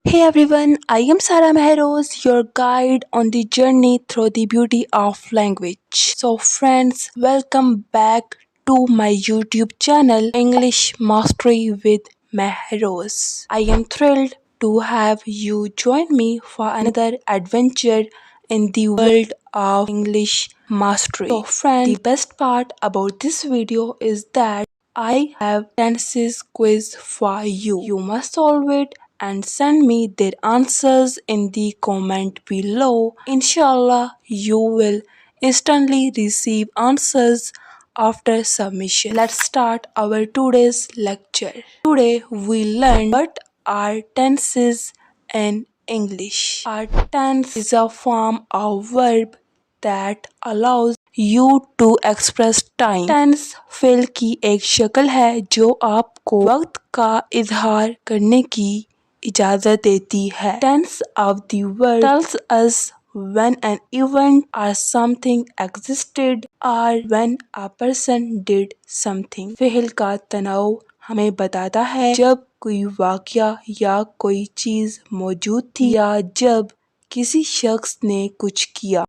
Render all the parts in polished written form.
Hey everyone, I am Sarah Mehroz, your guide on the journey through the beauty of language. So, friends, welcome back to my YouTube channel, English Mastery with Mehroz. I am thrilled to have you join me for another adventure in the world of English mastery. So, friends, the best part about this video is that I have tenses quiz for you. You must solve it and send me their answers in the comment below. Inshallah, you will instantly receive answers after submission. Let's start our today's lecture. Today we learn what are tenses in English. A tense is a form of verb that allows you to express time. Tense फेल की एक शक्ल है जो आपको वक्त का इजहार करने की इजाजत देती है. Tense of the word tells us when an event or something existed or when a person did something. Fail का तनाव हमें बताता है जब कोई वाकया या कोई चीज मौजूद थी या जब किसी शख्स ने कुछ किया.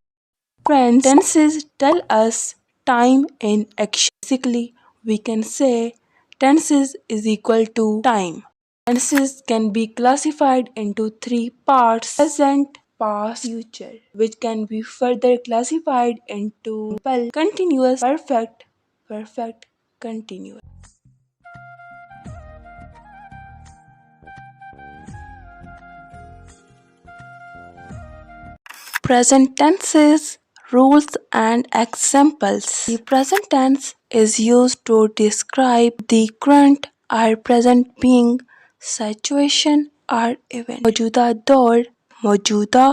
Friends, tenses tell us time in action. Basically, we can say tenses is equal to time. Tenses can be classified into three parts: present, past, future, which can be further classified into simple, continuous, perfect, continuous. Present tenses, rules and examples. The present tense is used to describe the current or present being, situation or event. मौजूदा दौर, मौजूदा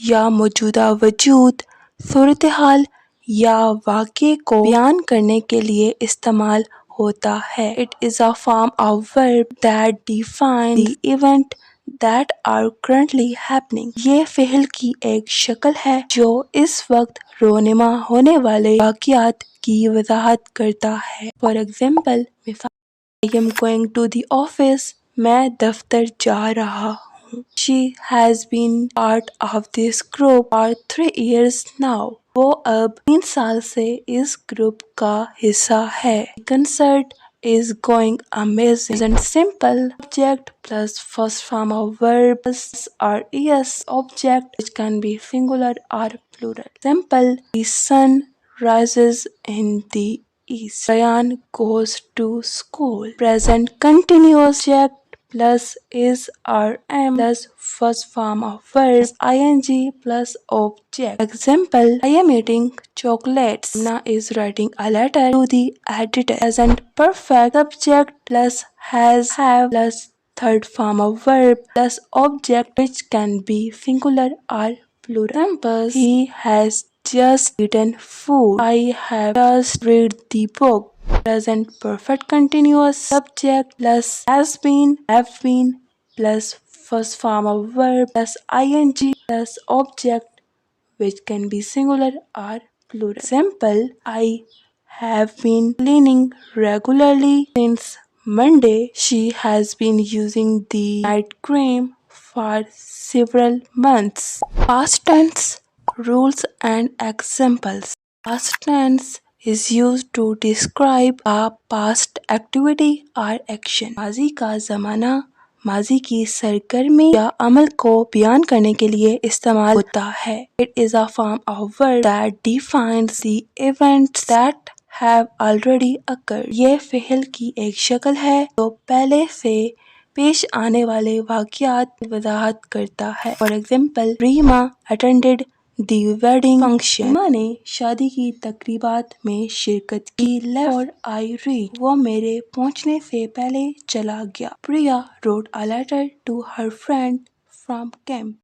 या मौजूदा वजूद, सूरत हाल या वाक़े को बयान करने के लिए इस्तेमाल होता है. It is a form of verb that defines the event that are currently happening. ये फ़ेल की एक शक्ल है जो इस वक्त रोनुमा होने वाले वाक़यात की वज़ाहत करता है. For example, I am going to the office. मैं दफ्तर जा रहा हूँ. She has been part of this group for 3 years now. वो अब 3 साल से इस ग्रुप का हिस्सा है. The concert is going amazing. Present simple object plus first form of verb plus or is object which can be singular or plural. Simple, the sun rises in the east. Ryan goes to school. Present continuous object plus is or am plus first form of verb ing plus object. Example, I am eating chocolates. Amna is writing a letter to the editor. Present perfect subject plus has have plus third form of verb plus object which can be singular or plural. Examples, he has just eaten food. I have just read the book. Present perfect continuous subject plus has been, have been plus first form of verb plus ing plus object which can be singular or plural. Example, I have been cleaning regularly since Monday. She has been using the night cream for several months. Past tense, rules and examples. Past tense is used to describe a past activity or action. माजी का ज़माना माजी की सरगर्मी या अमल को बयान करने के लिए इस्तेमाल होता है. It is a form of verb that defines the events that have already occurred. ये फ़ेल की एक शक्ल है जो पहले से पेश आने वाले वाक़यात की वज़ाहत करता है. For example, Reema attended the wedding function. Reema ने शादी की तकरीबात में शिरकत की. Left I read. वो मेरे पहुंचने से पहले चला गया. Priya wrote a letter to her friend from camp.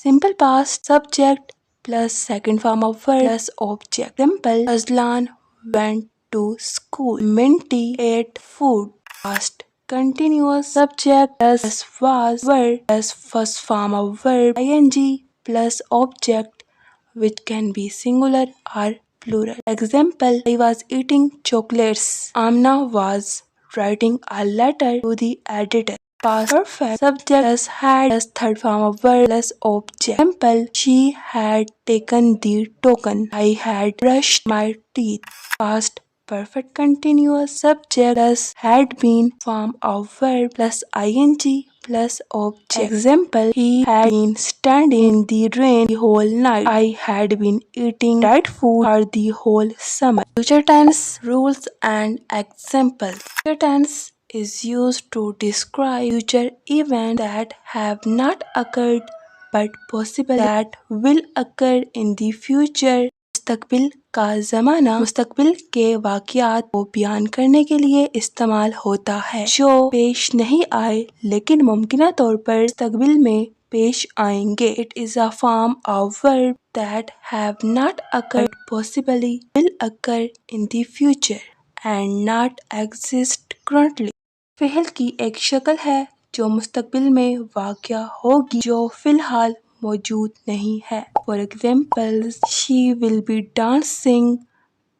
Simple past subject plus second form of verb plus object. Simple, Azlan went to school. Minty ate food. Past continuous subject plus was verb plus first form of verb ing plus object which can be singular or plural. Example, I was eating chocolates. Amna was writing a letter to the editor. past perfect, subject plus had plus third form of verb plus object. Example, she had taken the token. I had brushed my teeth. Past perfect continuous, subject plus had been form of verb plus ing plus object. Example, he had been standing in the rain the whole night. I had been eating that food for the whole summer. Future tense rules and examples. Future tense is used to describe future events that have not occurred but possible that will occur in the future. मुस्तकबिल का ज़माना मुस्तकबिल के वाक़यात को बयान करने के लिए इस्तेमाल होता है जो पेश नहीं आए लेकिन मुमकिना तौर पर मुस्तकबिल में पेश आएंगे. It is a form of verb that have not occurred but possibly will occur in the future and not exist currently. Fail की एक शक्ल है जो मुस्तकबिल में वाक़या होगी जो फ़िलहाल मौजूद नहीं है. For example, she will be dancing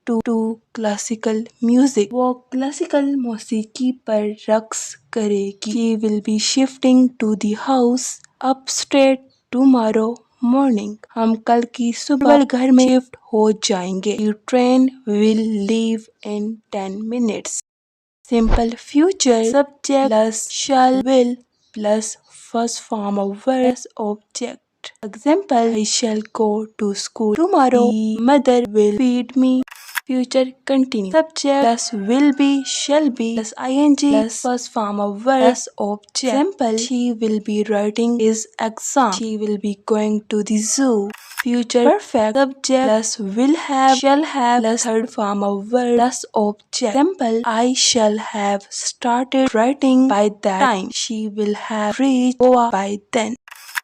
to classical music. वो क्लासिकल मौसीकी पर रक्स करेगी. She will be shifting to the house upstairs tomorrow morning. हम कल की सुबह घर में शिफ्ट हो जाएंगे. The train will leave in 10 minutes. Simple future subject plus shall will plus first form of verb plus object. Example, I shall go to school tomorrow. The mother will feed me. Future continuous subject plus will be shall be plus ing plus first form of verb plus object. Example, she will be writing his exam. She will be going to the zoo. Future perfect subject plus will have shall have plus third form of verb plus object. Example, I shall have started writing by that time. She will have reached Goa by then.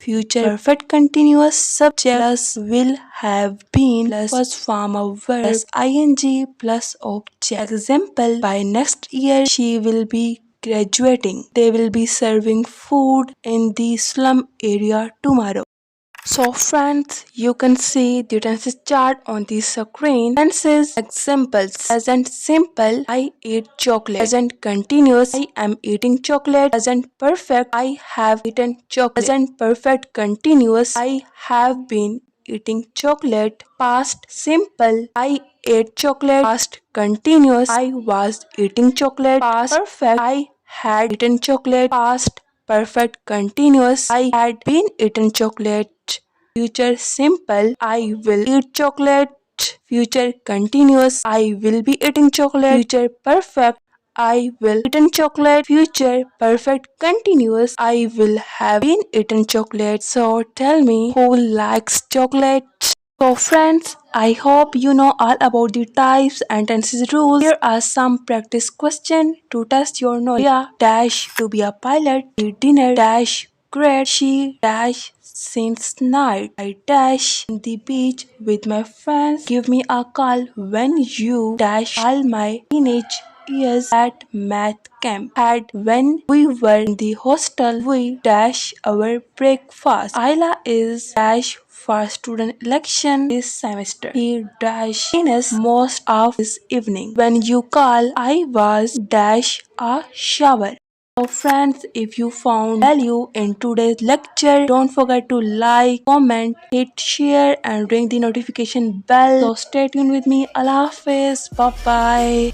Future perfect continuous subject plus will have been plus first form of verb plus ing plus object. Example, by next year she will be graduating. They will be serving food in the slum area tomorrow. So friends, you can see the tenses chart on the screen. Tenses examples: present simple, I ate chocolate. Present continuous, I am eating chocolate. Present perfect, I have eaten chocolate. Present perfect continuous, I have been eating chocolate. Past simple, I ate chocolate. Past continuous, I was eating chocolate. Past perfect, I had eaten chocolate. Past perfect continuous, I had been eaten chocolate. Future simple, I will eat chocolate. Future continuous, I will be eating chocolate. Future perfect, I will eaten chocolate. Future perfect continuous, I will have been eaten chocolate. So tell me, who likes chocolate? So friends, I hope you know all about the types and tenses rules. Here are some practice questions to test your knowledge. Yeah, dash to be a pilot. Eat dinner. Dash great. She dash since night. I dash on the beach with my friends. Give me a call when you dash all my teenage years at math camp. Had when we were in the hostel, we dash our breakfast. Ayla is dash for student election this semester. He dash finished most of his evening. When you call, I was dash a shower. So friends, if you found value in today's lecture, don't forget to like, comment, hit share and ring the notification bell. So stay tuned with me. Allah Hafiz. Bye bye.